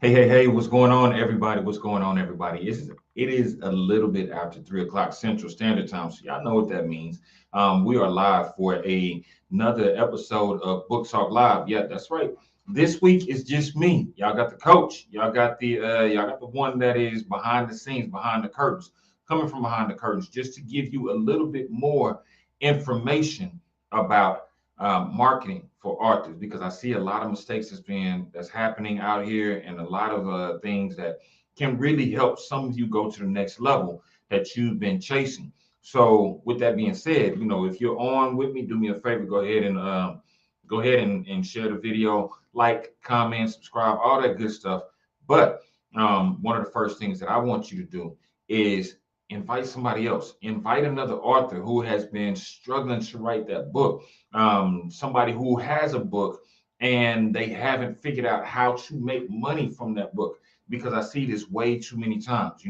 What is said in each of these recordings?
Hey, what's going on, everybody? What's going on, everybody? It is a little bit after 3 o'clock Central Standard Time, so y'all know what that means. We are live for another episode of Book Talk Live. Yeah, that's right. This week is just me. Y'all got the coach. Y'all got the one that is behind the scenes, behind the curtains, coming from behind the curtains, just to give you a little bit more information about marketing for authors, because I see a lot of mistakes that's happening out here, and a lot of things that can really help some of you go to the next level that you've been chasing. So with that being said, if you're on with me, do me a favor, go ahead and share the video, like, comment, subscribe, all that good stuff. But one of the first things that I want you to do is invite somebody else, invite another author who has been struggling to write that book, somebody who has a book and they haven't figured out how to make money from that book, because I see this way too many times.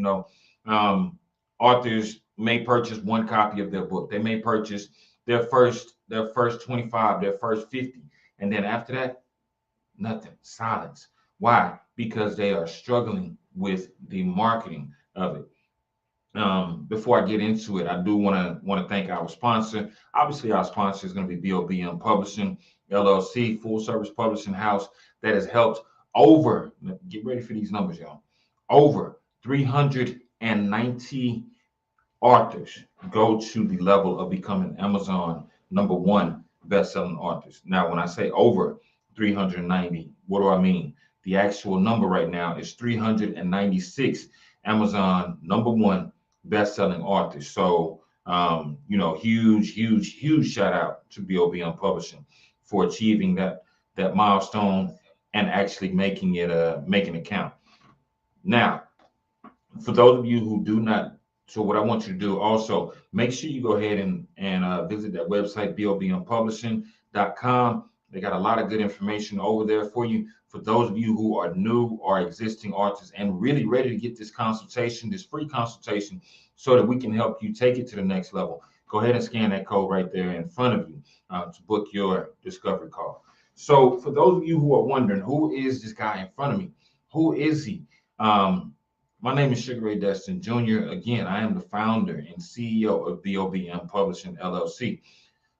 Authors may purchase one copy of their book. They may purchase their first 25, their first 50, and then after that, nothing, silence. Why? Because they are struggling with the marketing of it. Before I get into it, I do want to thank our sponsor. Obviously, our sponsor is going to be BOBM Publishing LLC, full service publishing house that has helped over. Get ready for these numbers, y'all. Over 390 authors go to the level of becoming Amazon #1 best-selling authors. Now, when I say over 390, what do I mean? The actual number right now is 396 Amazon #1 best-selling authors. So, huge shout out to BOBM Publishing for achieving that milestone and actually making it count. Now, for those of you who do not, so what I want you to do also, make sure you go ahead and visit that website, bobmpublishing.com. They got a lot of good information over there for you. For those of you who are new or existing artists and really ready to get this consultation, this free consultation, so that we can help you take it to the next level, go ahead and scan that code right there in front of you to book your discovery call. So for those of you who are wondering, who is this guy in front of me? Who is he? My name is Ray Destin Jr. Again, I am the founder and CEO of BOBM Publishing LLC.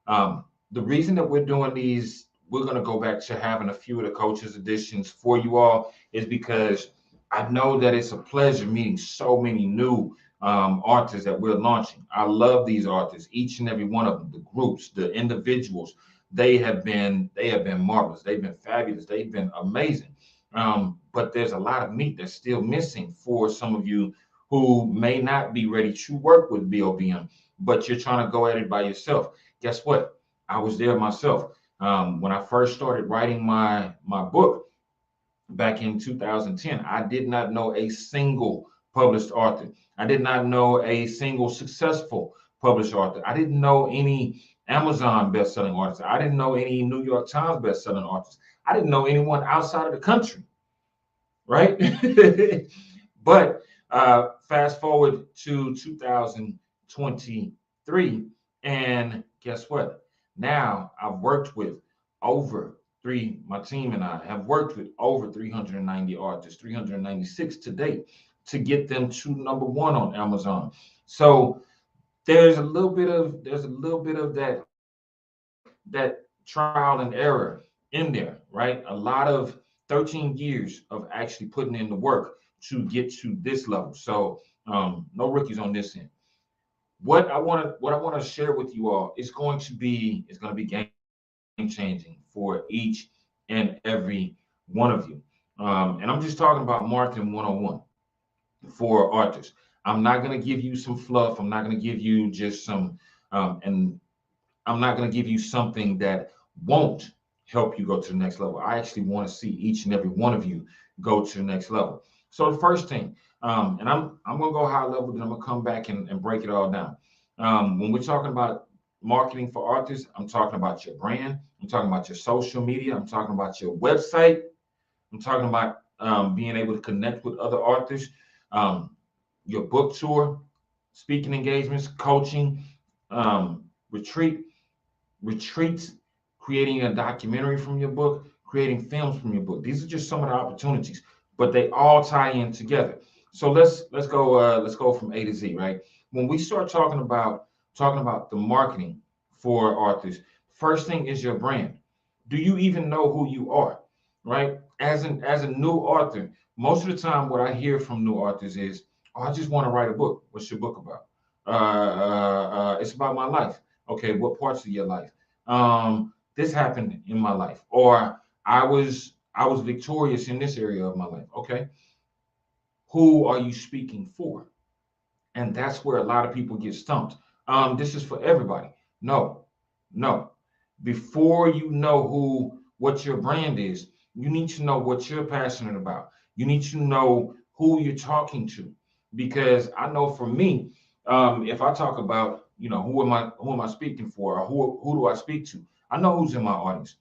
The reason that we're doing these, we're going to go back to having a few of the coaches editions for you all, is because I know that it's a pleasure meeting so many new artists that we're launching. I love these artists, each and every one of them, the groups, the individuals. They have been marvelous. They've been fabulous. They've been amazing. But there's a lot of meat that's still missing for some of you who may not be ready to work with BOBM, but you're trying to go at it by yourself. Guess what? I was there myself. When I first started writing my book back in 2010, I did not know a single published author. I did not know a single successful published author. I didn't know any Amazon best-selling artists. I didn't know any New York Times best-selling artists. I didn't know anyone outside of the country, right? But fast forward to 2023, and guess what? Now I've worked with my team and I have worked with over 390 artists, 396 to date, to get them to #1 on Amazon. So there's a little bit of that trial and error in there, right? A lot of 13 years of actually putting in the work to get to this level. So no rookies on this end. What I want to share with you all is going to be game changing for each and every one of you. And I'm just talking about marketing 101 for artists. I'm not going to give you some fluff. I'm not going to give you just and I'm not going to give you something that won't help you go to the next level. I actually want to see each and every one of you go to the next level. So the first thing, and I'm going to go high level, then I'm going to come back and break it all down. When we're talking about marketing for artists, I'm talking about your brand. I'm talking about your social media. I'm talking about your website. I'm talking about being able to connect with other artists, um, your book tour, speaking engagements, coaching, retreat retreats, creating a documentary from your book, creating films from your book. These are just some of the opportunities. but they all tie in together. So let's go from A to Z, right? When we start talking about the marketing for authors, first thing is your brand. Do you even know who you are, right? As a new author, most of the time, what I hear from new authors is, "Oh, I just want to write a book. What's your book about? It's about my life. Okay, what parts of your life? This happened in my life, or I was victorious in this area of my life. Okay, who are you speaking for?" And that's where a lot of people get stumped. This is for everybody. No, no. Before you know what your brand is, you need to know what you're passionate about. You need to know who you're talking to, because I know for me, if I talk about, who am I speaking for, or who do I speak to? I know who's in my audience.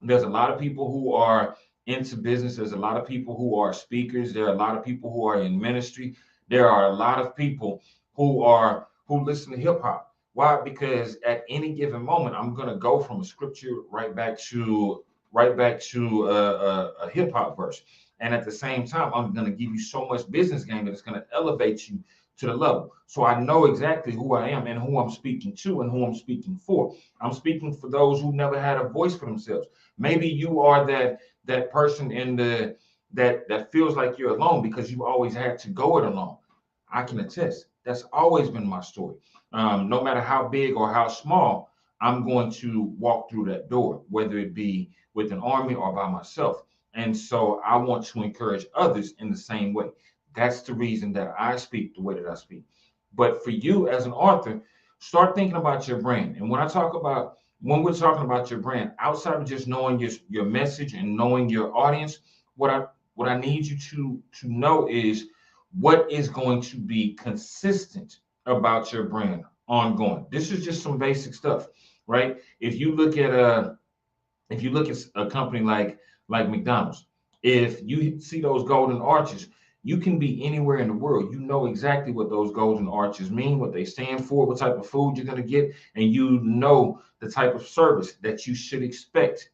There's a lot of people who are into business. There's a lot of people who are speakers. There are a lot of people who are in ministry. There are a lot of people who listen to hip hop. Why? Because at any given moment, I'm gonna go from a scripture right back to a hip hop verse, and at the same time, I'm gonna give you so much business game that it's gonna elevate you to the level. So I know exactly who I am and who I'm speaking to and who I'm speaking for. I'm speaking for those who never had a voice for themselves. Maybe you are that person that feels like you're alone because you always had to go it alone. I can attest. That's always been my story. No matter how big or how small, I'm going to walk through that door, whether it be with an army or by myself. And so I want to encourage others in the same way. That's the reason that I speak the way that I speak. But for you as an author, start thinking about your brand. And when we're talking about your brand, outside of just knowing your message and knowing your audience, what I need you to know is what is going to be consistent about your brand ongoing. This is just some basic stuff, right? If you look at a company like McDonald's, if you see those golden arches, you can be anywhere in the world. You know exactly what those golden arches mean, what they stand for, what type of food you're going to get, and you know the type of service that you should expect.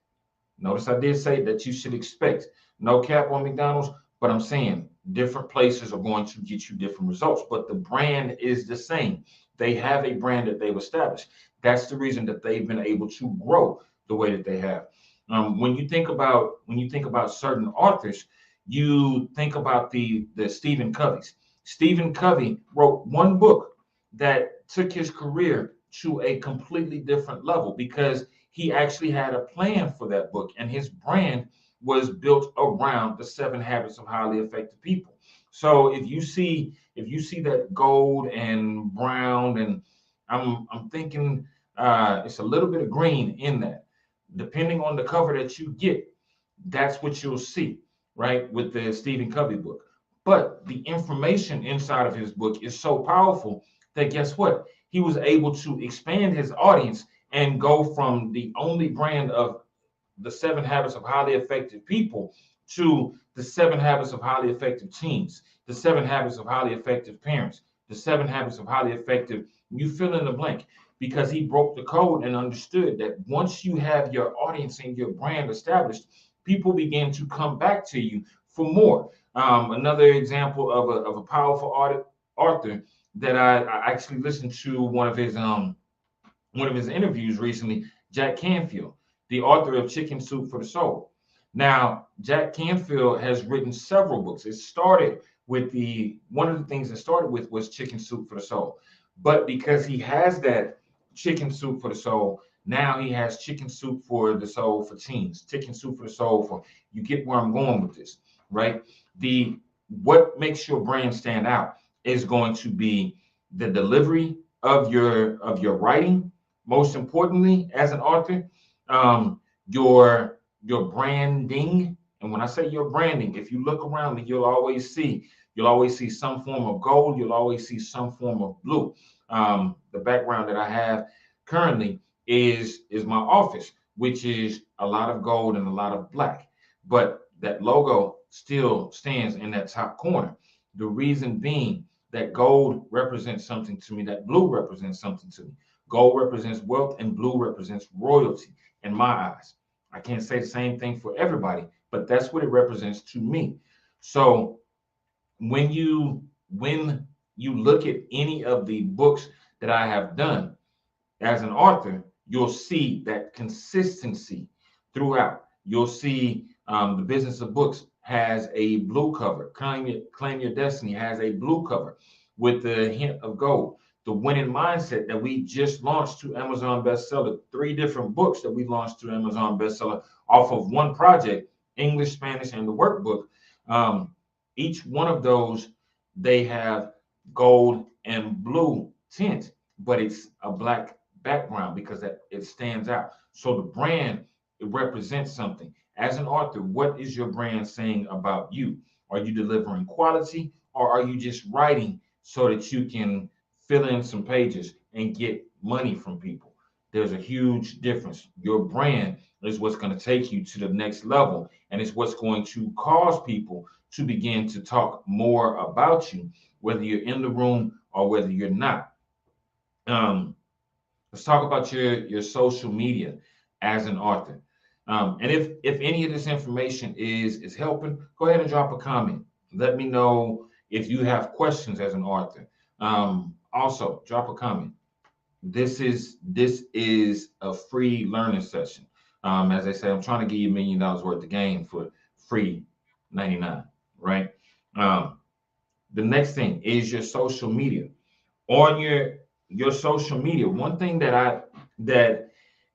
Notice I did say that you should expect. No cap on McDonald's, but I'm saying different places are going to get you different results, but the brand is the same. They have a brand that they've established. That's the reason that they've been able to grow the way that they have. When you think about certain authors, you think about the Stephen Coveys. Stephen Covey wrote one book that took his career to a completely different level because he actually had a plan for that book, and his brand was built around the 7 habits of highly effective people. So if you see that gold and brown, and I'm thinking it's a little bit of green in that, depending on the cover that you get, that's what you'll see, right, with the Stephen Covey book. But the information inside of his book is so powerful that guess what? He was able to expand his audience and go from the only brand of the 7 habits of highly effective people to the 7 habits of highly effective teens, the 7 habits of highly effective parents, the 7 habits of highly effective, you fill in the blank, because he broke the code and understood that once you have your audience and your brand established, people begin to come back to you for more. Another example of a powerful author that I actually listened to one of his interviews recently, Jack Canfield, the author of Chicken Soup for the Soul. Now, Jack Canfield has written several books. It started with one of the things that started with was Chicken Soup for the Soul. But because he has that Chicken Soup for the Soul, now he has Chicken Soup for the Soul for teens, Chicken Soup for the Soul for, you get where I'm going with this, right? What makes your brand stand out is going to be the delivery of your writing. Most importantly, as an author, your branding. And when I say your branding, if you look around me, you'll always see some form of gold. You'll always see some form of blue. The background that I have currently is my office, which is a lot of gold and a lot of black. But that logo still stands in that top corner. The reason being that gold represents something to me, that blue represents something to me. Gold represents wealth and blue represents royalty in my eyes. I can't say the same thing for everybody, but that's what it represents to me. So when you look at any of the books that I have done as an author, you'll see that consistency throughout. You'll see the Business of Books has a blue cover. Claim Your Destiny has a blue cover with the hint of gold. The Winning Mindset that we just launched to Amazon bestseller, 3 different books that we launched to Amazon bestseller off of one project, English, Spanish, and the workbook. Each one of those, they have gold and blue tint, but it's a black background because that it stands out. So the brand, it represents something. As an author, what is your brand saying about you? Are you delivering quality, or are you just writing so that you can fill in some pages and get money from people? There's a huge difference. Your brand is what's going to take you to the next level, and it's what's going to cause people to begin to talk more about you, whether you're in the room or whether you're not. Let's talk about your social media as an author. And if any of this information is helping, go ahead and drop a comment. Let me know if you have questions as an author. Also, drop a comment. This is a free learning session. As I say, I'm trying to give you $1 million worth of game for free 99, right? Um, the next thing is your social media. On your social media, one thing that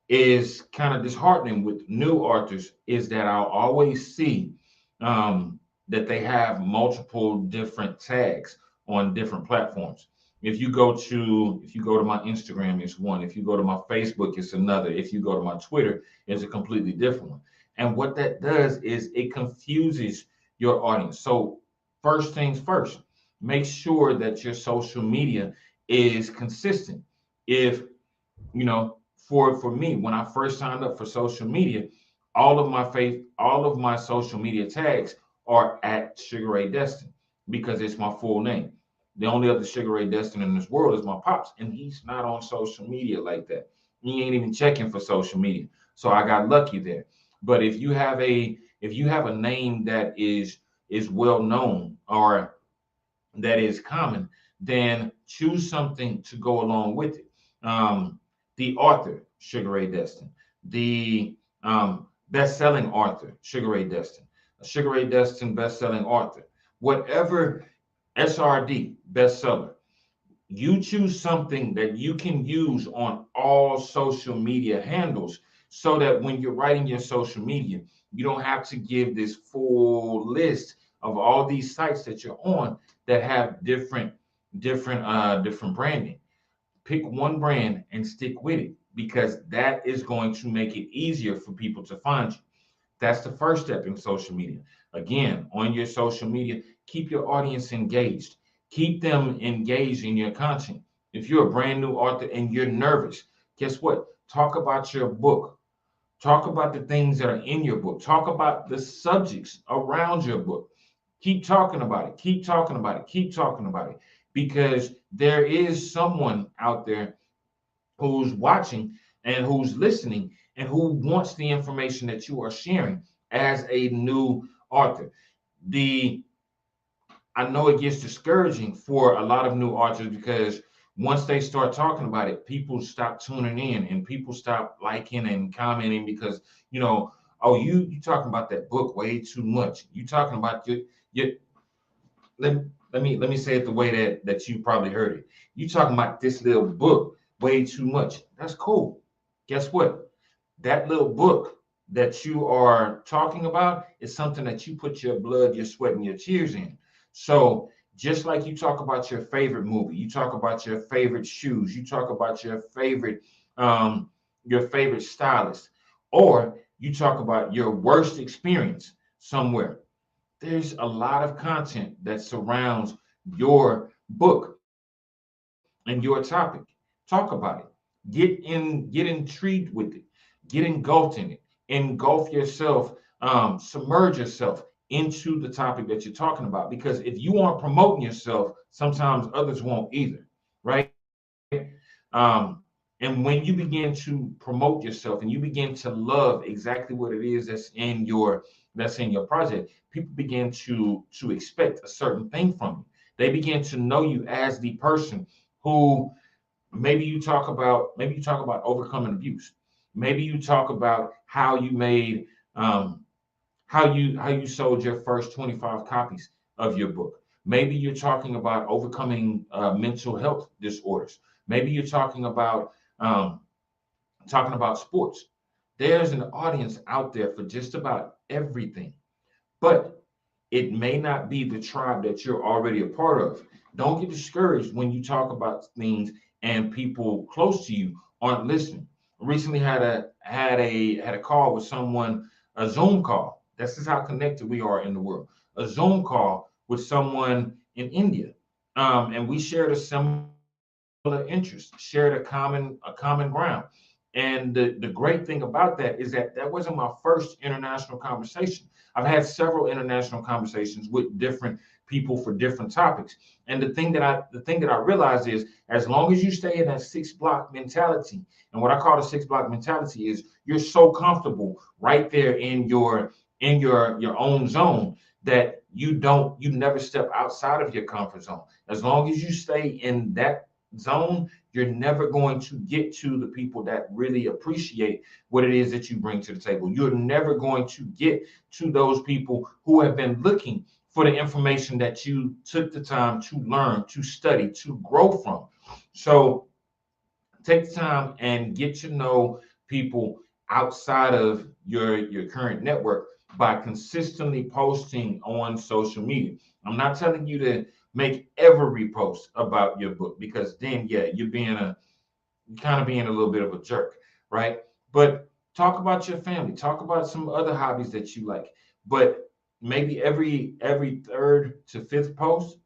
is kind of disheartening with new authors is that I'll always see that they have multiple different tags on different platforms. If you go to my Instagram, it's one. If you go to my Facebook, it's another. If you go to my Twitter, it's a completely different one. And what that does is it confuses your audience. So first things first, make sure that your social media is consistent. If you know, for me, when I first signed up for social media, all of my social media tags are at Sugar Ray Destin because it's my full name. The only other Sugar Ray Destin in this world is my pops, and he's not on social media like that. He ain't even checking for social media. So I got lucky there. But if you have a name that is well known or that is common, then choose something to go along with it. The author, Sugar Ray Destin, the best-selling author, Sugar Ray Destin, Sugar Ray Destin, best-selling author, whatever, SRD, bestseller. You choose something that you can use on all social media handles so that when you're writing your social media, you don't have to give this full list of all these sites that you're on that have different branding. Pick one brand and stick with it because that is going to make it easier for people to find you. That's the first step in social media. Again, on your social media, keep your audience engaged. Keep them engaged in your content. If you're a brand new author and you're nervous, guess what? Talk about your book. Talk about the things that are in your book. Talk about the subjects around your book. Keep talking about it. Keep talking about it. Keep talking about it. Because there is someone out there who's watching and who's listening and who wants the information that you are sharing as a new author. The I know it gets discouraging for a lot of new authors because once they start talking about it, people stop tuning in and people stop liking and commenting because oh, you talking about that book way too much. You talking about your let, let me say it the way that you probably heard it. You talking about this little book way too much. That's cool. Guess what? That little book that you are talking about is something that you put your blood, your sweat, and your tears in. So just like you talk about your favorite movie, you talk about your favorite shoes, you talk about your favorite stylist, or you talk about your worst experience somewhere. There's a lot of content that surrounds your book and your topic. Talk about it. Get intrigued with it. Get engulfed in it. Engulf yourself, submerge yourself into the topic that you're talking about. Because if you aren't promoting yourself, sometimes others won't either, right? Um, And when you begin to promote yourself and you begin to love exactly what it is that's in your project, people begin to expect a certain thing from you. They begin to know you as the person who maybe you talk about overcoming abuse. Maybe you talk about how you made how you sold your first 25 copies of your book. Maybe you're talking about overcoming mental health disorders. Maybe you're um, talking about sports. There's an audience out there for just about everything, but it may not be the tribe that you're already a part of. Don't get discouraged when you talk about things and people close to you aren't listening. I recently had a call with someone, a Zoom call. This is how connected we are in the world. A Zoom call with someone in India, and we shared a similar interest, shared a common ground. And the great thing about that is that that wasn't my first international conversation. I've had several international conversations with different people for different topics. And the thing that I realized is as long as you stay in that 6 block mentality, and what I call the 6 block mentality is you're so comfortable right there in your own zone that you never step outside of your comfort zone. As long as you stay in that zone, you're never going to get to the people that really appreciate what it is that you bring to the table. You're never going to get to those people who have been looking for the information that you took the time to learn, to study, to grow from. So take the time and get to know people outside of your current network by consistently posting on social media. I'm not telling you to make every post about your book because then yeah, you're kind of being a little bit of a jerk, right? But talk about your family, talk about some other hobbies that you like. But maybe every third to fifth post,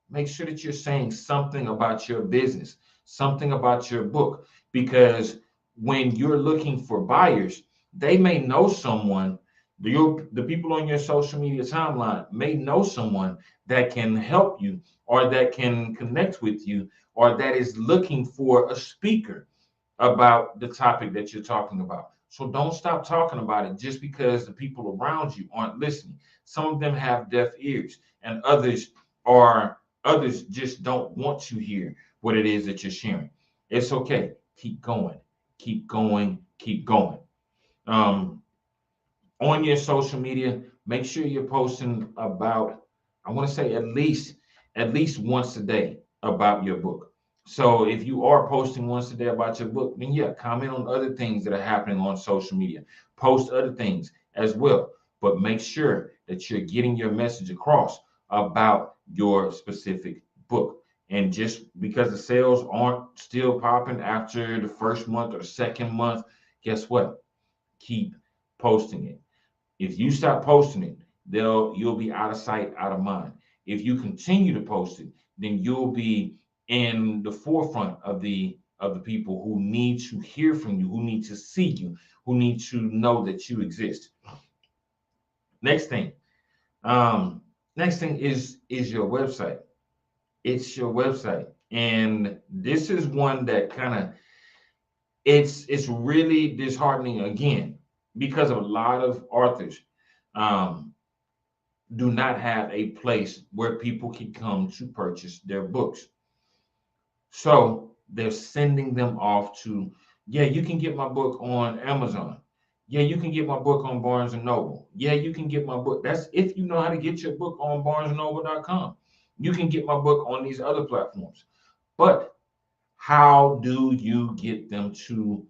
make sure that you're saying something about your business, something about your book, because when you're looking for buyers, they may know someone. The people on your social media timeline may know someone that can help you or that can connect with you or that is looking for a speaker about the topic that you're talking about. So don't stop talking about it just because the people around you aren't listening. Some of them have deaf ears, and others just don't want to hear what it is that you're sharing. It's okay. Keep going. Keep going. Keep going. Um, on your social media, make sure you're posting about, I want to say at least once a day about your book. So if you are posting once a day about your book, then yeah, comment on other things that are happening on social media. Post other things as well. But make sure that you're getting your message across about your specific book. And just because the sales aren't still popping after the first month or the second month, guess what? Keep posting it. If you stop posting it, you'll be out of sight, out of mind. If you continue to post it, then you'll be in the forefront of the people who need to hear from you, who need to see you, who need to know that you exist. Next thing, um, next thing is your website. It's your website, and this is one that kind of it's really disheartening again because of a lot of authors. Um, do not have a place where people can come to purchase their books. So they're sending them off to, yeah, you can get my book on Amazon. Yeah, you can get my book on Barnes and Noble. Yeah, you can get my book. That's if you know how to get your book on barnesandnoble.com. You can get my book on these other platforms. But how do you get them to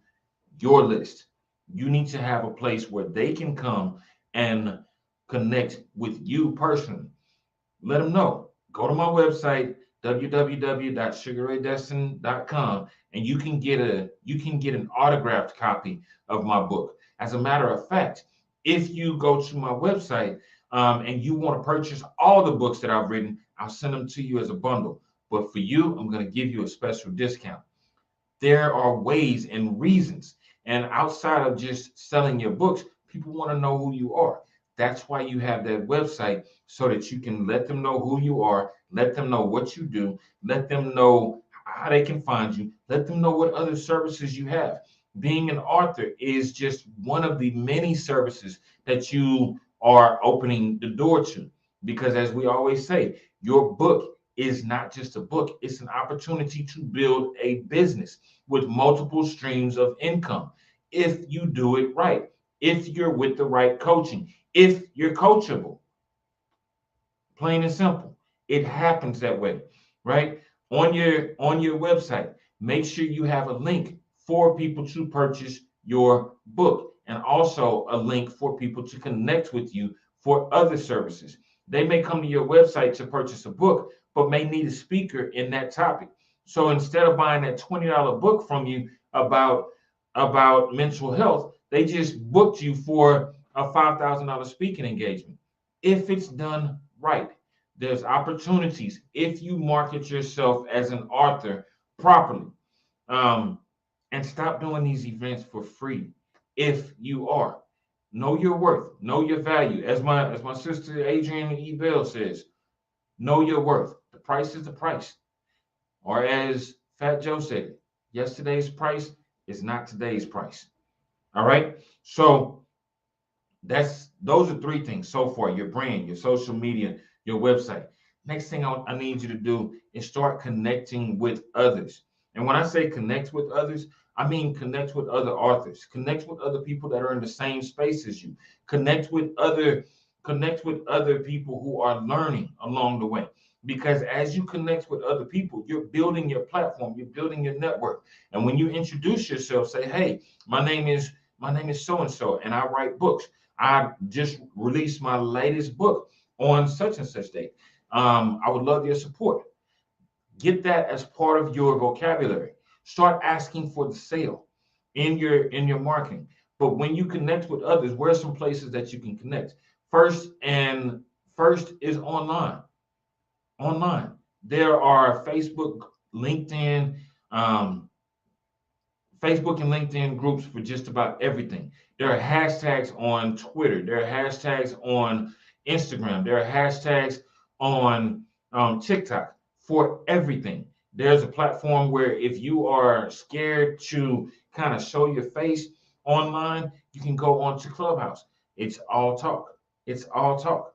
your list? You need to have a place where they can come and connect with you personally. Let them know. Go to my website, www.sugarraydestin.com, and you can get an autographed copy of my book. As a matter of fact, if you go to my website and you want to purchase all the books that I've written, I'll send them to you as a bundle. But for you, I'm going to give you a special discount. There are ways and reasons. And outside of just selling your books, people want to know who you are. That's why you have that website so that you can let them know who you are, let them know what you do, let them know how they can find you. Let them know what other services you have. Being an author is just one of the many services that you are opening the door to. Because as we always say, your book is not just a book, it's an opportunity to build a business with multiple streams of income if you do it right, if you're with the right coaching, if you're coachable. Plain and simple. It happens that way, right? On your website, make sure you have a link for people to purchase your book and also a link for people to connect with you for other services. They may come to your website to purchase a book, but may need a speaker in that topic. So instead of buying that $20 book from you about mental health, they just booked you for a $5,000 speaking engagement. If it's done right, there's opportunities if you market yourself as an author properly. Um, and stop doing these events for free. If you are, know your worth, know your value. As my sister Adrienne E. Bell says, know your worth. The price is the price. Or as Fat Joe said, yesterday's price is not today's price. All right. So those are three things so far: your brand, your social media, your website. Next thing I need you to do is start connecting with others. And when I say connect with others, I mean connect with other authors, connect with other people that are in the same space as you, connect with other people who are learning along the way. Because as you connect with other people, you're building your platform, you're building your network. And when you introduce yourself, say, hey, my name is so and so, and I write books. I just released my latest book on such and such date. I would love your support. Get that as part of your vocabulary. Start asking for the sale in your marketing. But when you connect with others, where are some places that you can connect? First is online. Online, there are um, Facebook and LinkedIn groups for just about everything. There are hashtags on Twitter. There are hashtags on Instagram. There are hashtags on TikTok for everything. There's a platform where if you are scared to kind of show your face online, you can go onto Clubhouse. It's all talk. It's all talk.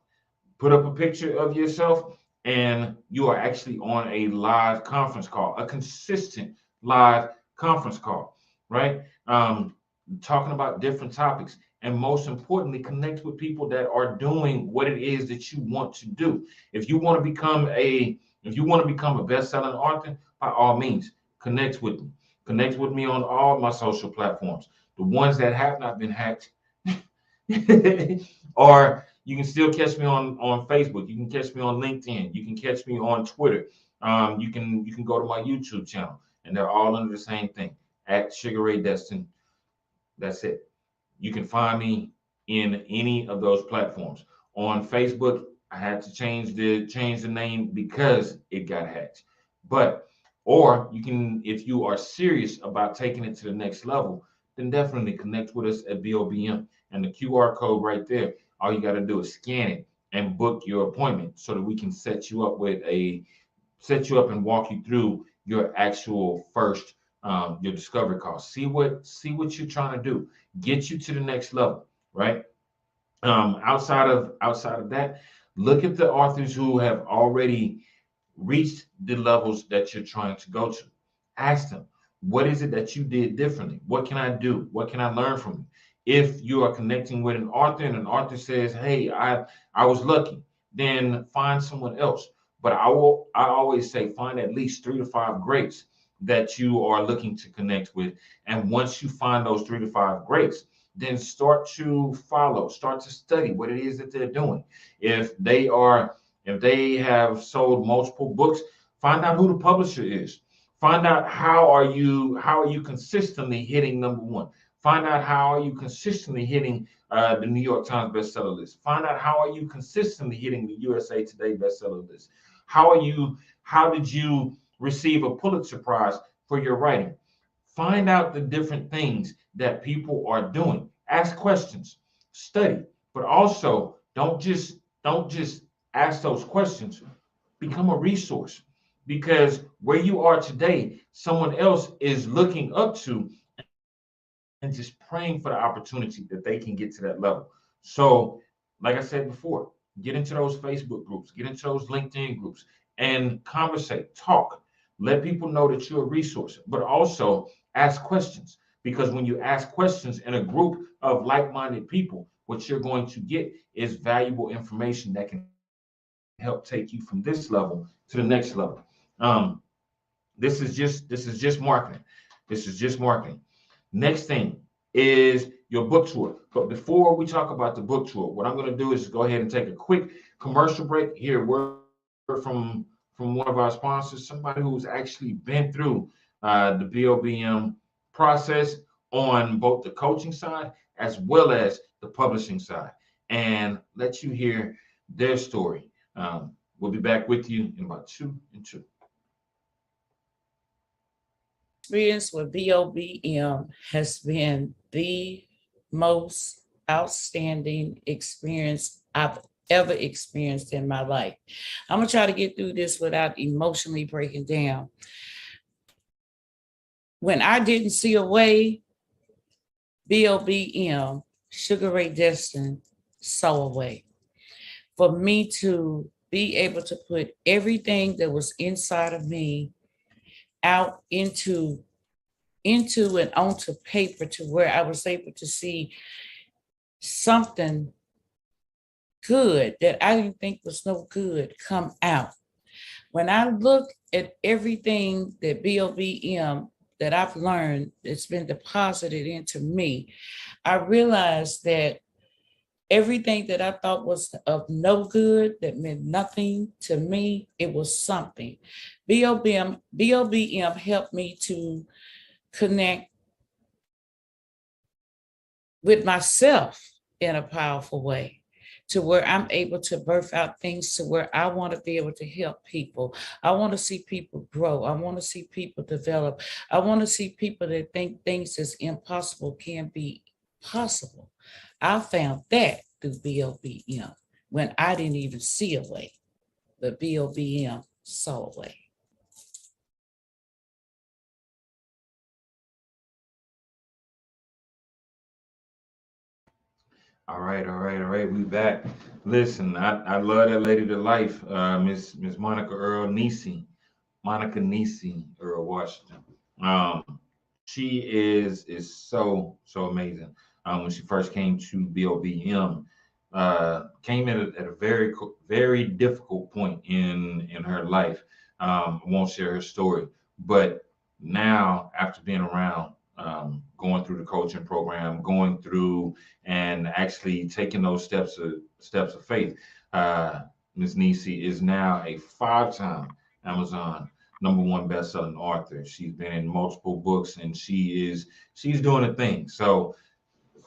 Put up a picture of yourself, and you are actually on a live conference call, a consistent live conference call, right? Talking about different topics, and most importantly, connect with people that are doing what it is that you want to do. If you want to become a best-selling author, by all means, connect with me. Connect with me on all my social platforms, the ones that have not been hacked. Or you can still catch me on Facebook. You can catch me on LinkedIn. You can catch me on Twitter. You can go to my YouTube channel, and they're all under the same thing at Sugar Ray Destin. That's it. You can find me in any of those platforms. On Facebook, I had to change the name because it got hacked. But or you can, if you are serious about taking it to the next level, then definitely connect with us at BOBM, and the QR code right there. All you got to do is scan it and book your appointment so that we can set you up and walk you through your actual first your discovery call. See what you're trying to do. Get you to the next level, right? Outside of that, look at the authors who have already reached the levels that you're trying to go to. Ask them, what is it that you did differently? What can I do? What can I learn from you? If you are connecting with an author and an author says, hey, I was lucky, then find someone else. But I always say find at least 3 to 5 greats that you are looking to connect with. And once you find those 3 to 5 greats, then start to follow, start to study what it is that they're doing. If they have sold multiple books, find out who the publisher is. Find out how are you consistently hitting number one. Find out how are you consistently hitting the New York Times bestseller list. Find out how are you consistently hitting the USA Today bestseller list. How did you receive a Pulitzer Prize for your writing? Find out the different things that people are doing. Ask questions, study, but also don't just ask those questions. Become a resource. because where you are today, someone else is looking up to and just praying for the opportunity that they can get to that level. So, like I said before, get into those Facebook groups, get into those LinkedIn groups, and conversate, talk. Let people know that you're a resource, but also ask questions. Because when you ask questions in a group of like minded people, what you're going to get is valuable information that can help take you from this level to the next level. Um, this is just marketing. This is just marketing. Next thing is your book tour. But before we talk about the book tour, what I'm going to do is go ahead and take a quick commercial break. Here, word from one of our sponsors, somebody who's actually been through the BOBM process on both the coaching side as well as the publishing side, and let you hear their story. We'll be back with you in about 2 and 2. Experience with BOBM has been the most outstanding experience I've ever experienced in my life. I'm gonna try to get through this without emotionally breaking down. When I didn't see a way, BOBM, Sugar Ray Destin, saw a way for me to be able to put everything that was inside of me out into and onto paper to where I was able to see something good that I didn't think was no good come out. When I look at everything that BOBM that I've learned that's been deposited into me, I realized that everything that I thought was of no good, that meant nothing to me, it was something. BOBM helped me to connect with myself in a powerful way to where I'm able to birth out things to where I want to be able to help people. I want to see people grow. I want to see people develop. I want to see people that think things that's impossible can be possible. I found that through BOBM when I didn't even see a way, but BOBM saw a way. All right. We back. Listen, I love that lady to life, Miss Monica Earl Nisi, Monica Nisi Earl Washington. She is so amazing. When she first came to BOBM, came at a very difficult point in her life. I won't share her story, but now after being around, going through the coaching program, going through and actually taking those steps of faith, Ms. Nisi is now a 5-time Amazon #1 best-selling author. She's been in multiple books, and she's doing a thing. So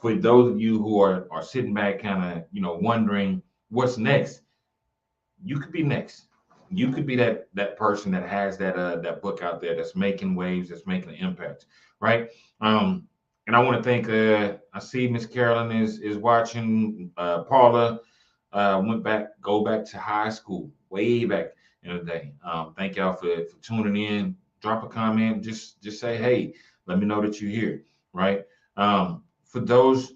for those of you who are sitting back, kind of wondering what's next, you could be next. You could be that person that has that book out there that's making waves, that's making an impact, right? And I want to thank. I see Miss Carolyn is watching. Paula go back to high school, way back in the day. Thank y'all for tuning in. Drop a comment. Just say hey. Let me know that you're here, right? For those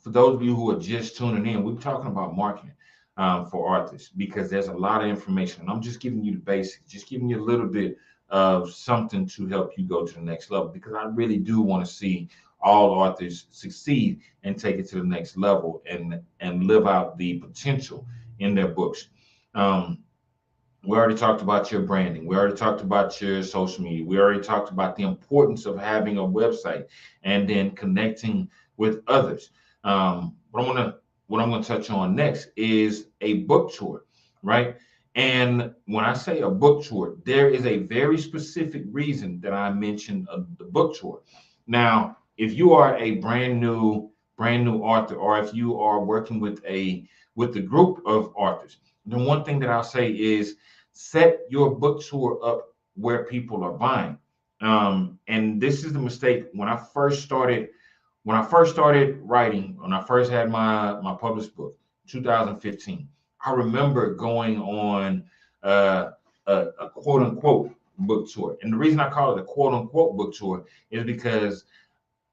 of you who are just tuning in, we're talking about marketing for artists because there's a lot of information. I'm just giving you the basics, just giving you a little bit of something to help you go to the next level because I really do want to see all authors succeed and take it to the next level and live out the potential in their books. Um, we already talked about your branding. We already talked about your social media. We already talked about the importance of having a website and then connecting with others. What I'm gonna touch on next is a book tour, right? And when I say a book tour, there is a very specific reason that I mentioned the book tour. Now, if you are a brand new author, or if you are working with a group of authors, the one thing that I'll say is set your book tour up where people are buying. And this is the mistake when I first started writing, when I first had my published book, 2015. I remember going on a quote unquote book tour. And the reason I call it a quote unquote book tour is because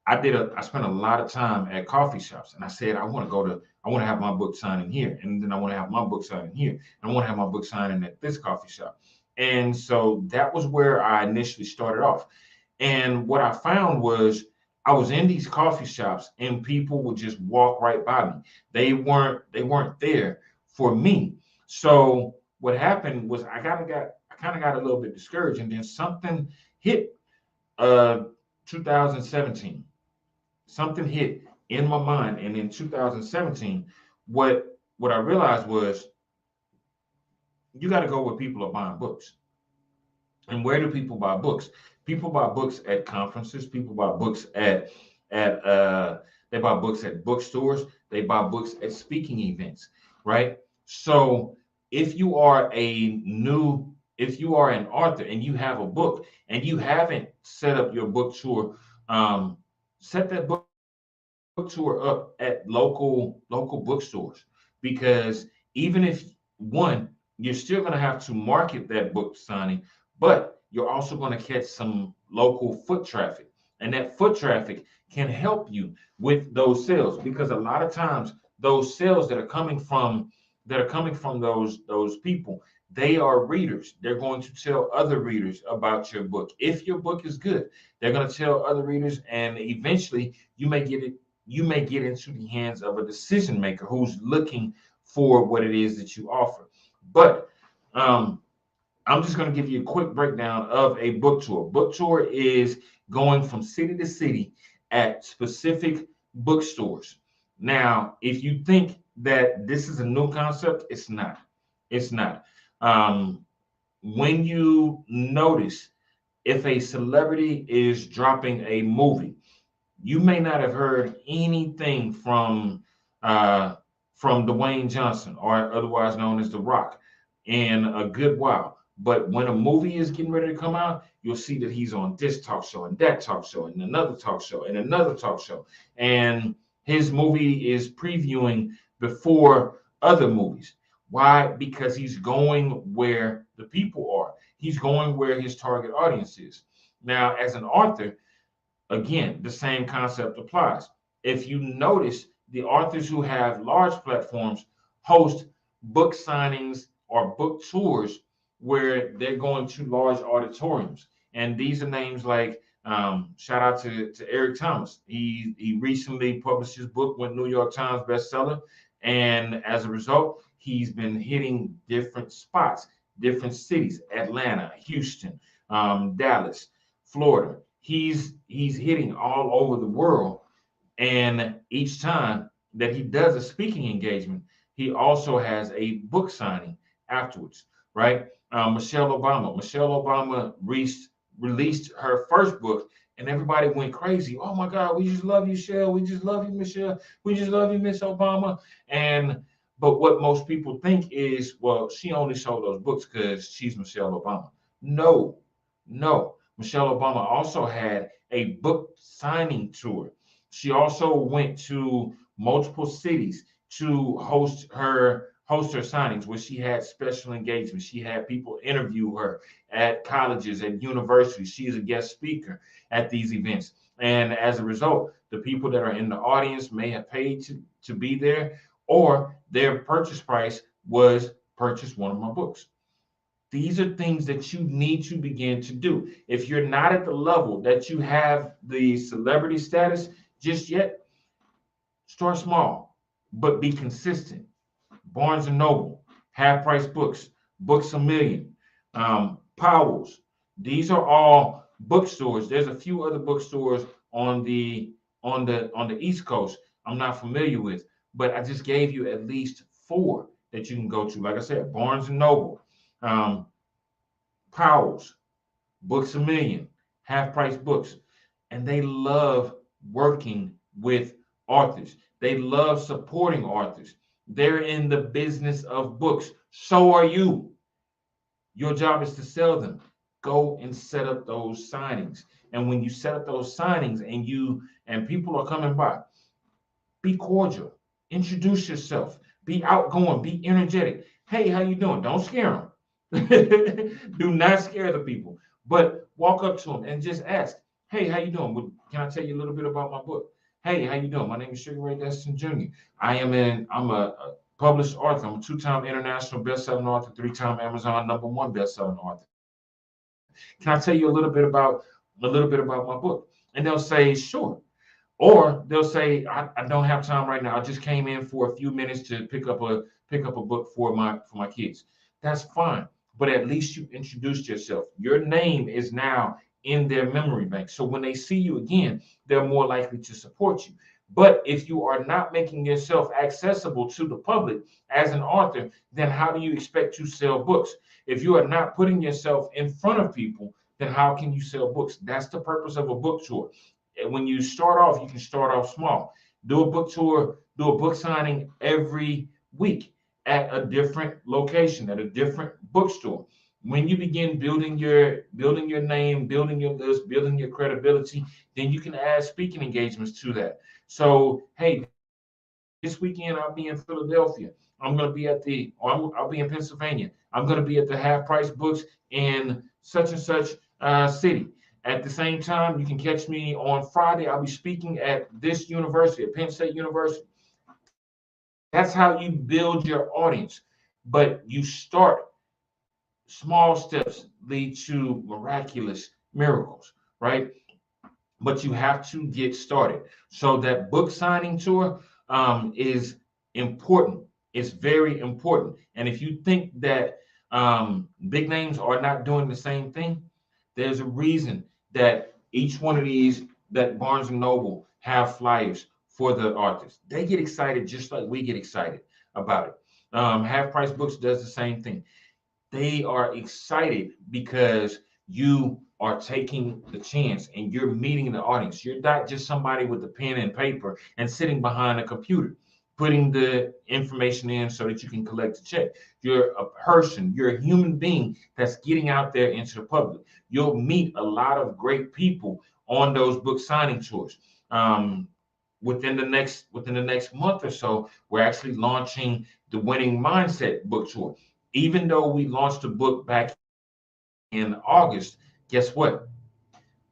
I spent a lot of time at coffee shops, and I said I want to have my book signing here, and then I want to have my book signing here, and I want to have my book signing at this coffee shop. And so that was where I initially started off. And what I found was I was in these coffee shops and people would just walk right by me. They weren't there for me. So what happened was I kind of got a little bit discouraged, and then something hit. 2017, something hit in my mind, and in 2017, what I realized was you got to go where people are buying books. And where do people buy books? People buy books at conferences. People buy books at they buy books at bookstores. They buy books at speaking events, right? So if you are if you are an author and you have a book and you haven't set up your book tour, set that book tour up at local bookstores, because even if one, you're still going to have to market that book signing, but you're also going to catch some local foot traffic, and that foot traffic can help you with those sales, because a lot of times those sales that are coming from those people, they are readers. They're going to tell other readers about your book. If your book is good, they're going to tell other readers, and eventually you may get into the hands of a decision maker who's looking for what it is that you offer. But um, I'm just going to give you a quick breakdown of a book tour. Book tour is going from city to city at specific bookstores. Now, if you think that this is a new concept, it's not. It's not. Um, when you notice if a celebrity is dropping a movie, you may not have heard anything uh, from Dwayne Johnson, or otherwise known as The Rock, in a good while. But when a movie is getting ready to come out, you'll see that he's on this talk show and that talk show and another talk show and another talk show. And his movie is previewing before other movies. Why? Because he's going where the people are. He's going where his target audience is. Now, as an author, again, the same concept applies. If you notice, the authors who have large platforms host book signings or book tours where they're going to large auditoriums. And these are names like, shout out to Eric Thomas. He recently published his book, went New York Times bestseller. And as a result, he's been hitting different spots, different cities: Atlanta, Houston, Dallas, Florida. He's hitting all over the world, and each time that he does a speaking engagement, he also has a book signing afterwards, right? Michelle Obama released her first book, and everybody went crazy. Oh my God, we just love you, Michelle. We just love you, Michelle. We just love you, Miss Obama. And but what most people think is, well, she only sold those books because she's Michelle Obama. No, no. Michelle Obama also had a book signing tour. She also went to multiple cities to host her signings, where she had special engagements. She had people interview her at colleges, at universities. She is a guest speaker at these events. And as a result, the people that are in the audience may have paid to be there, or their purchase price was purchase one of my books. These are things that you need to begin to do. If you're not at the level that you have the celebrity status just yet, start small, but be consistent. Barnes and Noble, Half Price Books, Books a Million, Powell's. These are all bookstores. There's a few other bookstores on the East Coast I'm not familiar with, but I just gave you at least four that you can go to. Like I said, Barnes and Noble, um, Powell's, Books a Million, Half Price Books, and they love working with authors. They love supporting authors. They're in the business of books. So are you. Your job is to sell them. Go and set up those signings. And when you set up those signings and people are coming by, be cordial. Introduce yourself. Be outgoing. Be energetic. Hey, how you doing? Don't scare them. Do not scare the people, but walk up to them and just ask, "Hey, how you doing? Can I tell you a little bit about my book? Hey, how you doing? My name is Sugar Ray Destin Jr. I'm a published author. I'm a two-time international best-selling author, three-time Amazon #1 best-selling author. Can I tell you a little bit about my book?" And they'll say, "Sure." Or they'll say, I don't have time right now. I just came in for a few minutes to pick up a book for my kids." That's fine. But at least you introduced yourself. Your name is now in their memory bank. So when they see you again, they're more likely to support you. But if you are not making yourself accessible to the public as an author, then how do you expect to sell books? If you are not putting yourself in front of people, then how can you sell books? That's the purpose of a book tour. And when you start off, you can start off small. Do a book tour, do a book signing every week at a different location, at a different bookstore. When you begin building your name, building your list, building your credibility, then you can add speaking engagements to that. So, hey, this weekend I'll be in Philadelphia. I'm going to be I'll be in Pennsylvania. I'm going to be at the Half Price Books in such and such city. At the same time, you can catch me on Friday. I'll be speaking at this university, at Penn State University. That's how you build your audience. But you start small steps lead to miraculous miracles, right? But you have to get started. So that book signing tour is important. It's very important. And if you think that big names are not doing the same thing, there's a reason that each one of these that Barnes and Noble have flyers for the authors. They get excited just like we get excited about it. Half Price Books does the same thing. They are excited because you are taking the chance and you're meeting the audience. You're not just somebody with a pen and paper and sitting behind a computer, putting the information in so that you can collect a check. You're a person, you're a human being that's getting out there into the public. You'll meet a lot of great people on those book signing tours. Within the next month or so, we're actually launching the Winning Mindset book tour. Even though we launched the book back in August, guess what?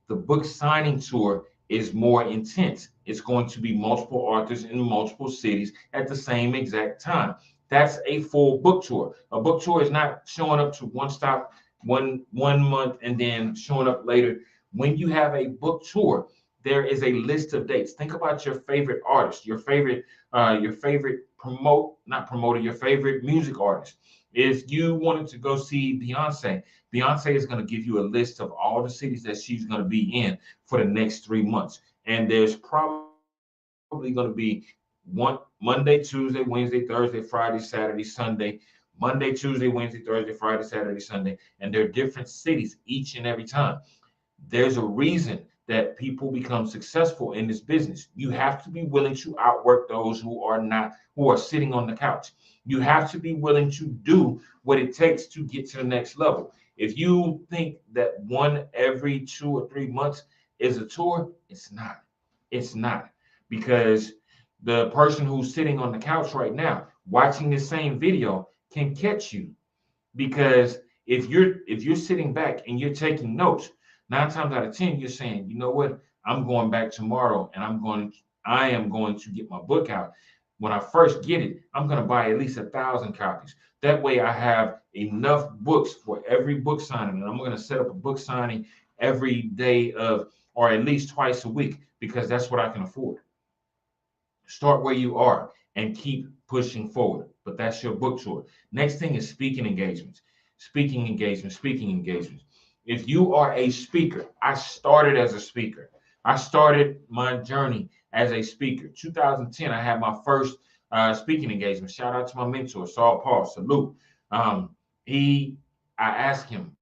The book signing tour is more intense. It's going to be multiple authors in multiple cities at the same exact time. That's a full book tour. A book tour is not showing up to one stop one month and then showing up later. When you have a book tour, there is a list of dates. Think about your favorite artist, your favorite not promoter, your favorite music artist. If you wanted to go see Beyonce, Beyonce is going to give you a list of all the cities that she's going to be in for the next 3 months. And there's probably going to be one Monday, Tuesday, Wednesday, Thursday, Friday, Saturday, Sunday, Monday, Tuesday, Wednesday, Thursday, Friday, Saturday, Sunday. And there are different cities each and every time. There's a reason that people become successful in this business. You have to be willing to outwork those who are sitting on the couch. You have to be willing to do what it takes to get to the next level. If you think that one every 2 or 3 months is a tour, it's not. It's not, because the person who's sitting on the couch right now watching the same video can catch you. Because if you're sitting back and you're taking notes, 9 times out of 10, you're saying, you know what, I'm going back tomorrow and I am going to get my book out. When I first get it, I'm going to buy at least 1,000 copies. That way I have enough books for every book signing. And I'm going to set up a book signing every day or at least twice a week, because that's what I can afford. Start where you are and keep pushing forward. But that's your book tour. Next thing is speaking engagements. Speaking engagements. If you are a speaker, I started as a speaker. I started my journey as a speaker. 2010, I had my first speaking engagement. Shout out to my mentor, Saul Paul. Salute. I asked him,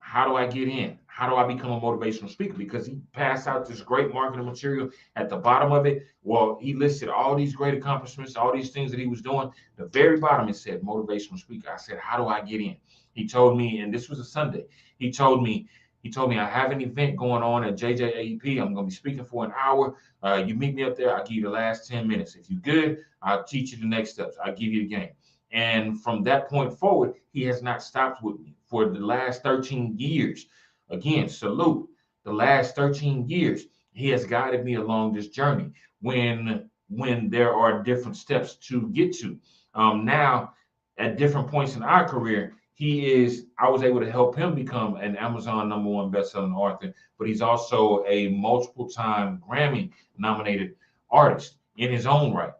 how do I get in? How do I become a motivational speaker? Because he passed out this great marketing material. At the bottom of it, well, he listed all these great accomplishments, all these things that he was doing. The very bottom, it said motivational speaker. I said, how do I get in? He told me, and this was a Sunday, he told me, I have an event going on at JJAEP. I'm going to be speaking for an hour. You meet me up there. I'll give you the last 10 minutes. If you're good, I'll teach you the next steps. I'll give you the game. And from that point forward, he has not stopped with me for the last 13 years. Again, salute. The last 13 years, he has guided me along this journey when there are different steps to get to. Now, at different points in our career, I was able to help him become an Amazon #1 bestselling author, but he's also a multiple time Grammy nominated artist in his own right.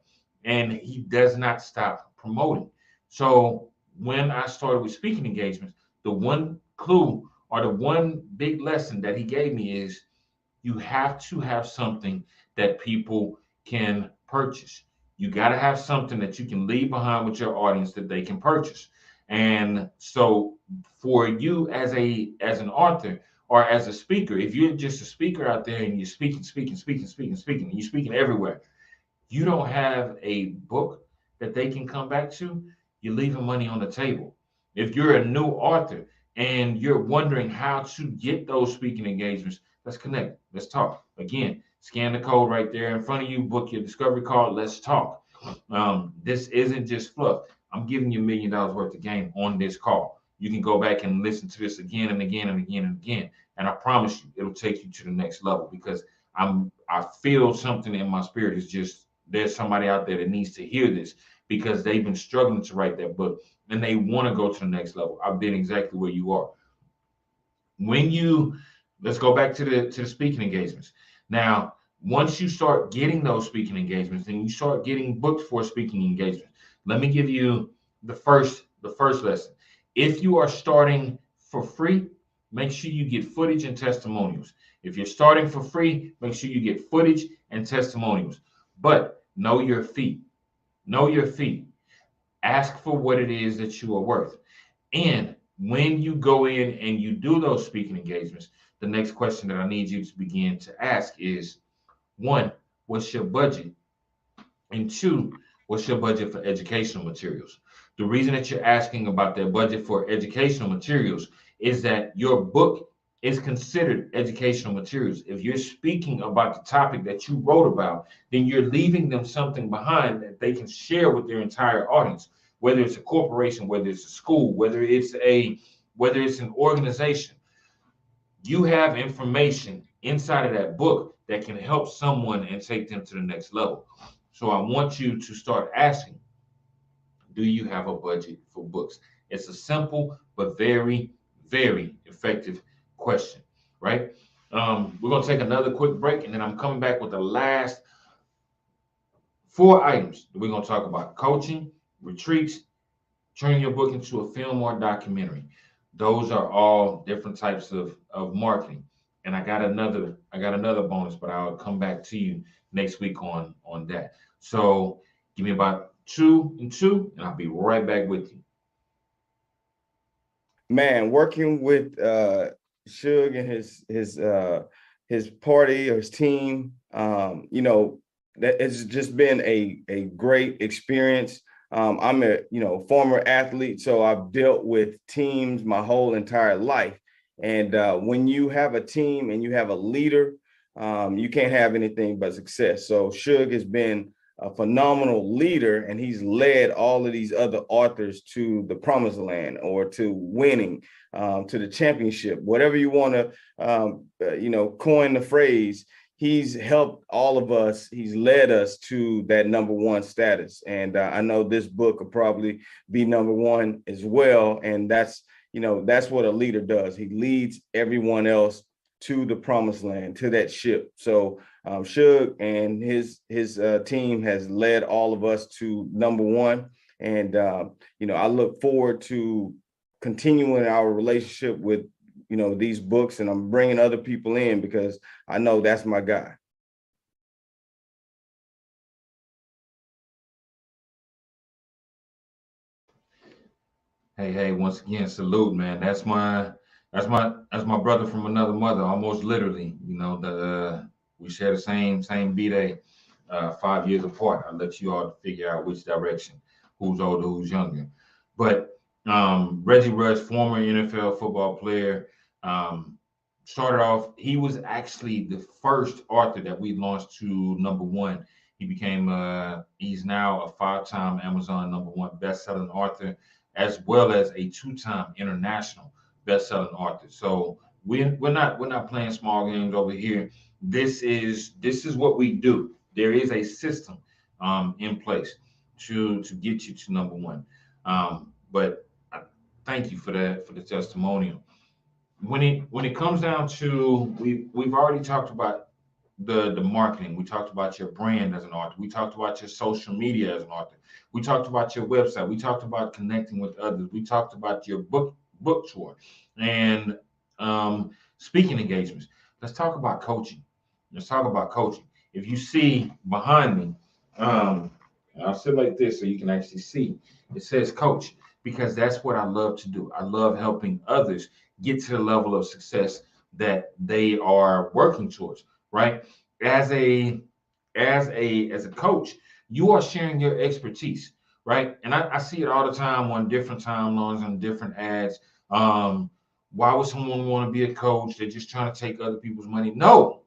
And he does not stop promoting. So when I started with speaking engagements, the one clue or the one big lesson that he gave me is you have to have something that people can purchase. You got to have something that you can leave behind with your audience that they can purchase. And so for you as an author or as a speaker, if you're just a speaker out there and you're speaking, and you're speaking everywhere, you don't have a book that they can come back to, you're leaving money on the table. If you're a new author and you're wondering how to get those speaking engagements, let's connect. Let's talk. Again, scan the code right there in front of you, book your discovery call. Let's talk. This isn't just fluff. I'm giving you $1 million worth of game on this call. You can go back and listen to this again and again and again and again. And I promise you, it'll take you to the next level because I feel something in my spirit. It's just there's somebody out there that needs to hear this because they've been struggling to write that book and they want to go to the next level. I've been exactly where you are. Let's go back to the speaking engagements. Now, once you start getting those speaking engagements, then you start getting booked for speaking engagements. Let me give you the first lesson. If you are starting for free, make sure you get footage and testimonials. If you're starting for free, make sure you get footage and testimonials. But know your fee. Know your fee. Ask for what it is that you are worth. And when you go in and you do those speaking engagements, the next question that I need you to begin to ask is, 1, what's your budget? And 2, what's your budget for educational materials? The reason that you're asking about their budget for educational materials is that your book is considered educational materials. If you're speaking about the topic that you wrote about, then you're leaving them something behind that they can share with their entire audience, whether it's a corporation, whether it's a school, whether it's an organization. You have information inside of that book that can help someone and take them to the next level. So I want you to start asking, do you have a budget for books? It's a simple but very, very effective question, right? We're going to take another quick break, and then I'm coming back with the last 4 items that we're going to talk about: coaching, retreats, turning your book into a film or documentary. Those are all different types of marketing. And I got another bonus, but I'll come back to you next week on that. So give me about 2 and 2, and I'll be right back with you. Man, working with Suge and his party or his team, that it's just been a great experience. I'm a former athlete, so I've dealt with teams my whole entire life. And when you have a team and you have a leader, you can't have anything but success. So Suge has been a phenomenal leader, and he's led all of these other authors to the promised land or to winning, to the championship, whatever you want to, coin the phrase. He's helped all of us. He's led us to that #1 status. And I know this book will probably be #1 as well. And that's what a leader does. He leads everyone else to the promised land, to that ship. So Suge and his team has led all of us to #1. And, I look forward to continuing our relationship with, these books, and I'm bringing other people in because I know that's my guy. Hey, once again, salute, man. That's my brother from another mother, almost literally. We share the same B-Day, 5 years apart. I'll let you all figure out which direction, who's older, who's younger. But Reggie Rush, former NFL football player, started off, he was actually the first author that we launched to #1. he's now a 5-time Amazon #1 best-selling author, as well as a 2-time international best-selling author. So we're not playing small games over here. This is what we do. There is a system in place to get you to #1. But I thank you for that, for the testimonial. When it comes down to, we've already talked about the marketing. We talked about your brand as an author. We talked about your social media as an author. We talked about your website. We talked about connecting with others. We talked about your book tour and speaking engagements. Let's talk about coaching. Let's talk about coaching. If you see behind me, I'll sit like this so you can actually see. It says coach, because that's what I love to do. I love helping others get to the level of success that they are working towards, right? As a coach, you are sharing your expertise, right? And I see it all the time on different timelines and different ads. Why would someone want to be a coach? They're just trying to take other people's money. No.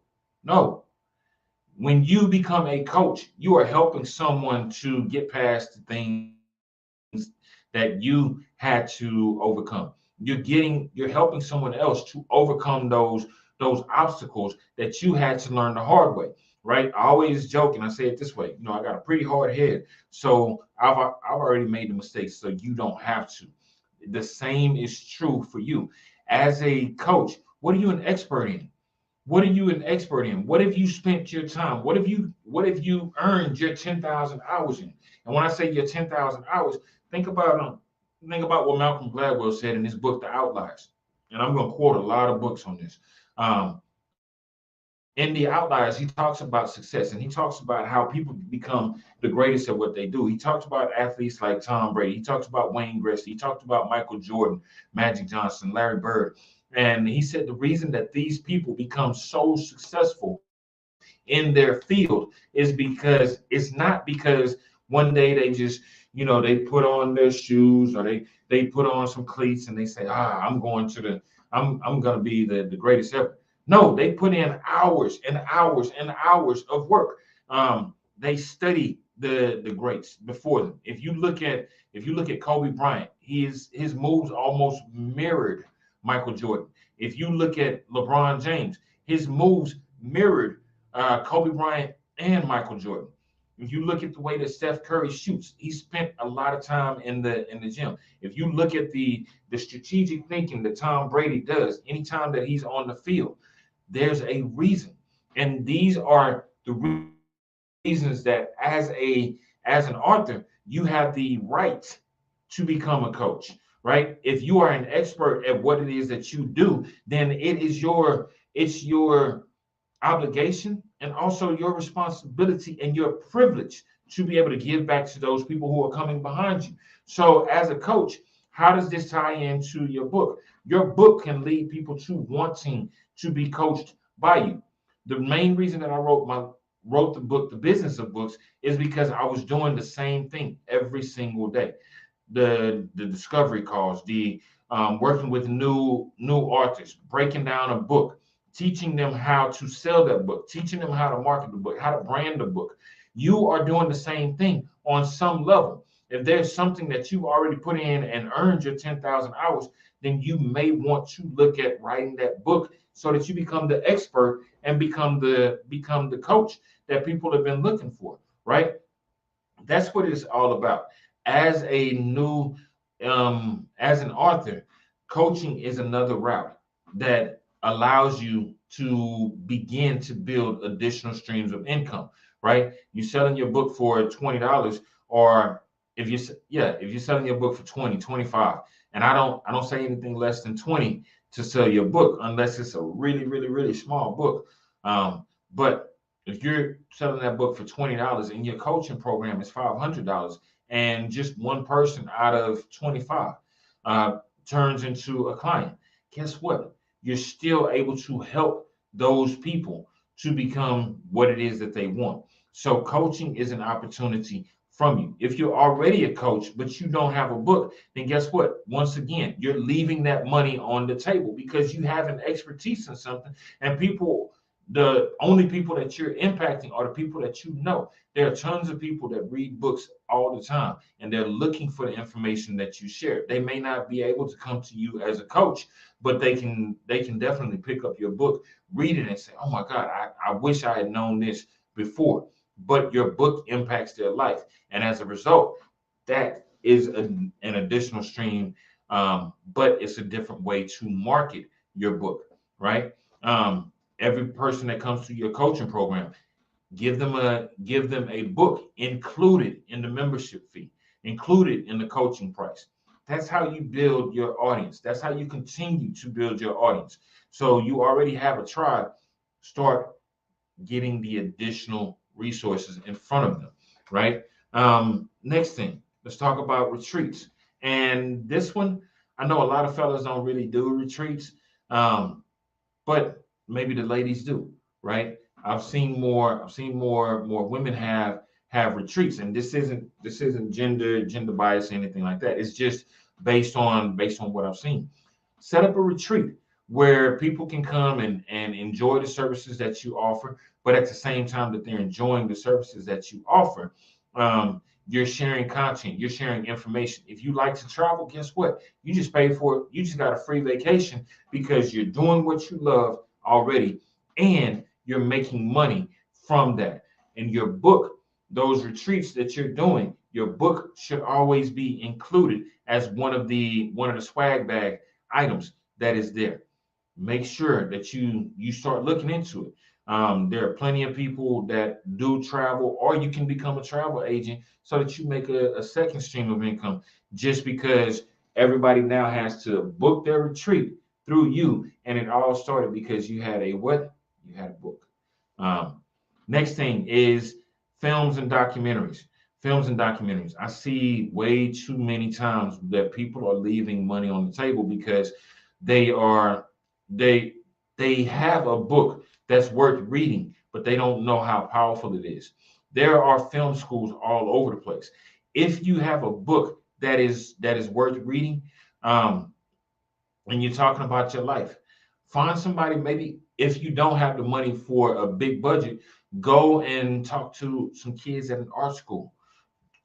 When you become a coach, you are helping someone to get past the things that you had to overcome. You're helping someone else to overcome those obstacles that you had to learn the hard way, right? I always joke and I say it this way, I got a pretty hard head, so I've already made the mistakes, so you don't have to. The same is true for you. As a coach, what are you an expert in? What are you an expert in? What have you spent your time? What have you earned your 10,000 hours in? And when I say your 10,000 hours, think about what Malcolm Gladwell said in his book, The Outliers. And I'm going to quote a lot of books on this. In The Outliers, he talks about success, and he talks about how people become the greatest at what they do. He talks about athletes like Tom Brady. He talks about Wayne Gretzky. He talked about Michael Jordan, Magic Johnson, Larry Bird. And he said the reason that these people become so successful in their field is because it's not because one day they just, they put on their shoes or they put on some cleats and they say, I'm going to be the greatest ever. No, they put in hours and hours and hours of work. They study the greats before them. If you look at Kobe Bryant, his moves almost mirrored Michael Jordan. If you look at LeBron James, his moves mirrored Kobe Bryant and Michael Jordan. If you look at the way that Steph Curry shoots, he spent a lot of time in the gym. If you look at the strategic thinking that Tom Brady does anytime that he's on the field, there's a reason. And these are the reasons that as an author, you have the right to become a coach. Right? If you are an expert at what it is that you do, then it's your obligation and also your responsibility and your privilege to be able to give back to those people who are coming behind you. So as a coach, how does this tie into your book? Your book can lead people to wanting to be coached by you. The main reason that I wrote the book, The Business of Books, is because I was doing the same thing every single day. The discovery calls, the working with new authors, breaking down a book, teaching them how to sell that book, teaching them how to market the book, how to brand the book. You are doing the same thing on some level. If there's something that you've already put in and earned your 10,000 hours, then you may want to look at writing that book so that you become the expert and become the coach that people have been looking for, right? That's what it's all about. As an author, coaching is another route that allows you to begin to build additional streams of income, right? You're selling your book for $20, or if you're selling your book for 20, 25, and I don't say anything less than 20 to sell your book unless it's a really, really, really small book. But if you're selling that book for $20 and your coaching program is $500, and just one person out of 25 turns into a client, guess what? You're still able to help those people to become what it is that they want. So coaching is an opportunity from you. If you're already a coach, but you don't have a book, then guess what? Once again, you're leaving that money on the table because you have an expertise in something, and people the only people that you're impacting are the people that you know. There are tons of people that read books all the time, and they're looking for the information that you share. They may not be able to come to you as a coach, but they can definitely pick up your book, read it, and say, "Oh my God, I wish I had known this before." But your book impacts their life, and as a result, that is an additional stream. But it's a different way to market your book, right? Every person that comes to your coaching program, give them a book included in the membership fee, included in the coaching price. That's how you build your audience. That's how you continue to build your audience. So you already have a tribe. Start getting the additional resources in front of them, right? Next thing, let's talk about retreats. And this one, I know a lot of fellas don't really do retreats, but maybe the ladies do, right? I've seen more women have retreats, and this isn't gender bias or anything like that. It's just based on what I've seen. Set up a retreat where people can come and enjoy the services that you offer, but at the same time that they're enjoying the services that you offer, you're sharing content, you're sharing information. If you like to travel, guess what? You just paid for it. You just got a free vacation because you're doing what you love already, and you're making money from that. And your book, those retreats that you're doing, your book should always be included as one of the swag bag items that is there. Make sure that you start looking into it. There are plenty of people that do travel, or you can become a travel agent so that you make a second stream of income, just because everybody now has to book their retreat through you. And it all started because you had a what? You had a book. Um, Next thing is films and documentaries. Films and documentaries. I see way too many times that people are leaving money on the table because they are they they have a book that's worth reading, but they don't know how powerful it is. There are film schools all over the place. If you have a book that is worth reading, um, and you're talking about your life, find somebody. Maybe if you don't have the money for a big budget, go and talk to some kids at an art school,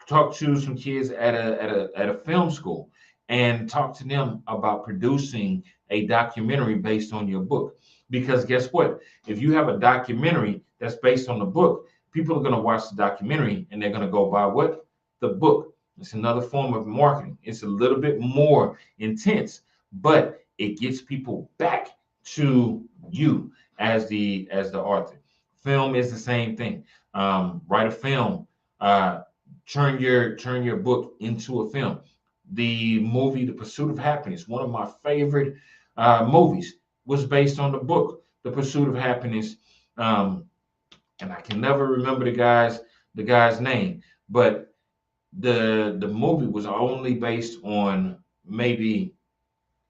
talk to some kids at a film school, and talk to them about producing a documentary based on your book. Because guess what? If you have a documentary that's based on the book, people are going to watch the documentary and they're going to go buy what? The book. It's another form of marketing. It's a little bit more intense, but it gets people back to you as the author. Film is the same thing. Write a film. Uh, turn your book into a film. The movie The Pursuit of Happiness, one of my favorite movies, was based on the book The Pursuit of Happiness. Um, and I can never remember the guy's name, but the movie was only based on maybe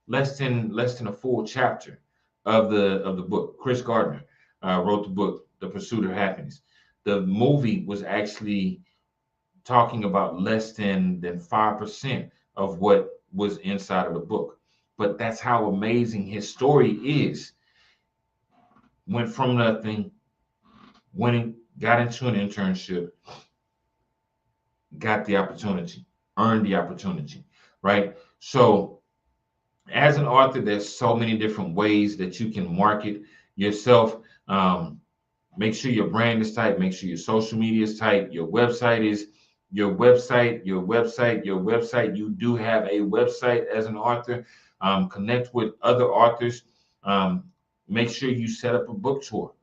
less than a full chapter of the book. Chris Gardner wrote the book The Pursuit of Happiness. The movie was actually talking about less than 5% of what was inside of the book. But that's how amazing his story is. Went from nothing, got into an internship, got the opportunity, earned the opportunity, right? So as an author, there's so many different ways that you can market yourself. Um, Make sure your brand is tight. Make sure your social media is tight. Your website. You do have a website as an author. Connect with other authors. Um, Make sure you set up a book tour.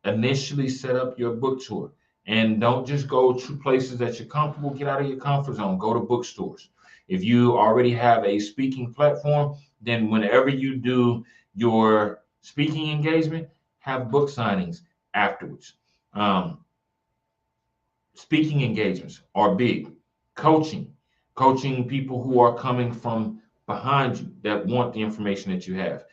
Initially set up your book tour, and don't just go to places that you're comfortable. Get out of your comfort zone. Go to bookstores. If you already have a speaking platform, then whenever you do your speaking engagement, have book signings afterwards. um, Speaking engagements are big. Coaching people who are coming from behind you that want the information that you have.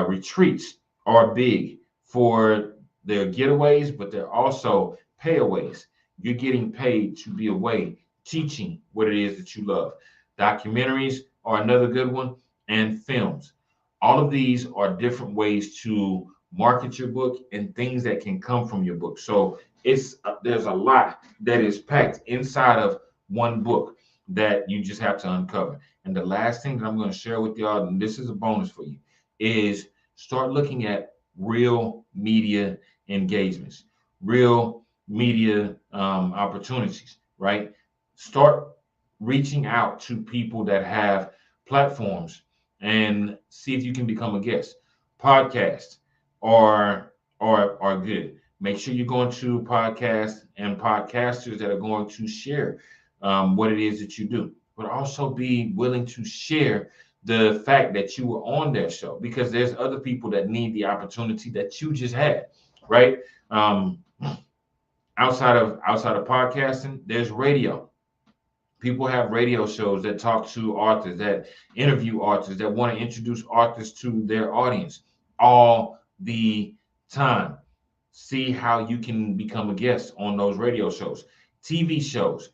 Retreats are big for their getaways, but they're also payaways. You're getting paid to be away teaching what it is that you love. Documentaries are another good one, and films. All of these are different ways to market your book, and things that can come from your book. So there's a lot that is packed inside of one book that you just have to uncover. And the last thing that I'm going to share with y'all, and this is a bonus for you, is start looking at real media engagements, real media opportunities, right? Start reaching out to people that have platforms and see if you can become a guest. Podcasts are good. Make sure you're going to podcasts and podcasters that are going to share what it is that you do, but also be willing to share the fact that you were on their show, because there's other people that need the opportunity that you just had, right? Outside of podcasting, there's radio. People have radio shows that talk to authors, that interview authors, that want to introduce authors to their audience all the time. See how you can become a guest on those radio shows. TV shows.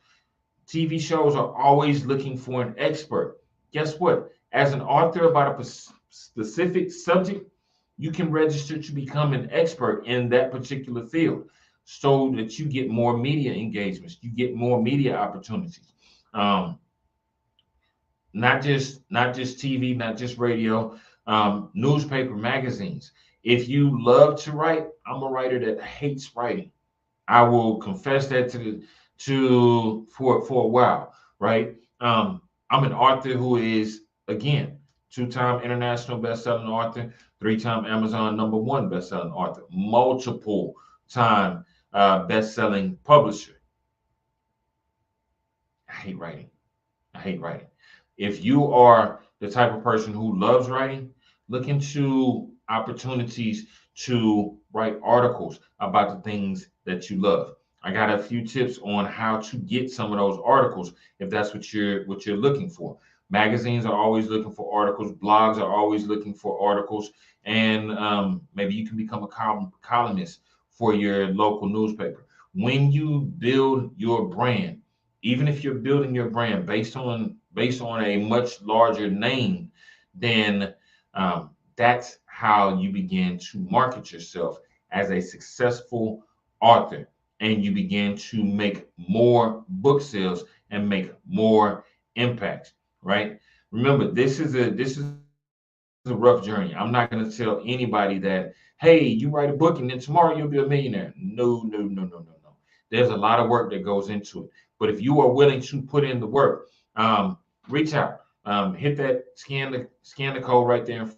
TV shows are always looking for an expert. Guess what? As an author about a specific subject, you can register to become an expert in that particular field so that you get more media engagements, you get more media opportunities. Not just TV, not just radio, newspaper, magazines. If you love to write, I'm a writer that hates writing. I will confess that for a while, right? I'm an author who is, again, 2-time international best-selling author, 3-time Amazon #1 best-selling author, multiple time best-selling publisher. I hate writing. I hate writing. If you are the type of person who loves writing, look into opportunities to write articles about the things that you love. I got a few tips on how to get some of those articles if that's what you're looking for. Magazines are always looking for articles. Blogs are always looking for articles. And maybe you can become a columnist for your local newspaper. When you build your brand, even if you're building your brand based on a much larger name, then that's how you begin to market yourself as a successful author, and you begin to make more book sales and make more impact. Right? Remember, this is a rough journey. I'm not going to tell anybody that, hey, you write a book and then tomorrow you'll be a millionaire. No. There's a lot of work that goes into it. But if you are willing to put in the work, reach out, hit that scan the code right there in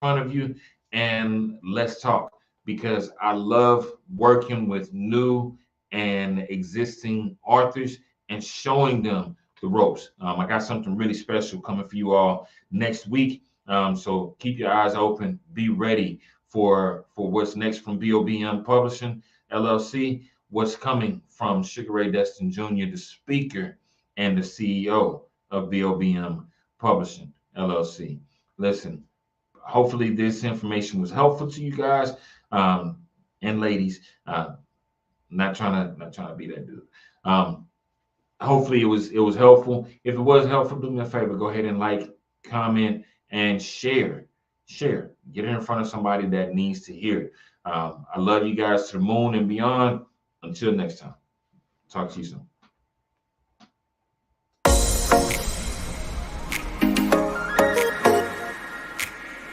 front of you, and let's talk, because I love working with new and existing authors and showing them the ropes. I got something really special coming for you all next week. So keep your eyes open. Be ready for what's next from BOBM Publishing, LLC. What's coming from Sugar Ray Destin Jr., the speaker and the CEO of BOBM Publishing, LLC. Listen, hopefully this information was helpful to you guys and ladies. Not trying to be that dude. Hopefully it was helpful. If it was helpful, do me a favor, go ahead and like, comment, and share. Get it in front of somebody that needs to hear it. I love you guys to the moon and beyond. Until next time, talk to you soon.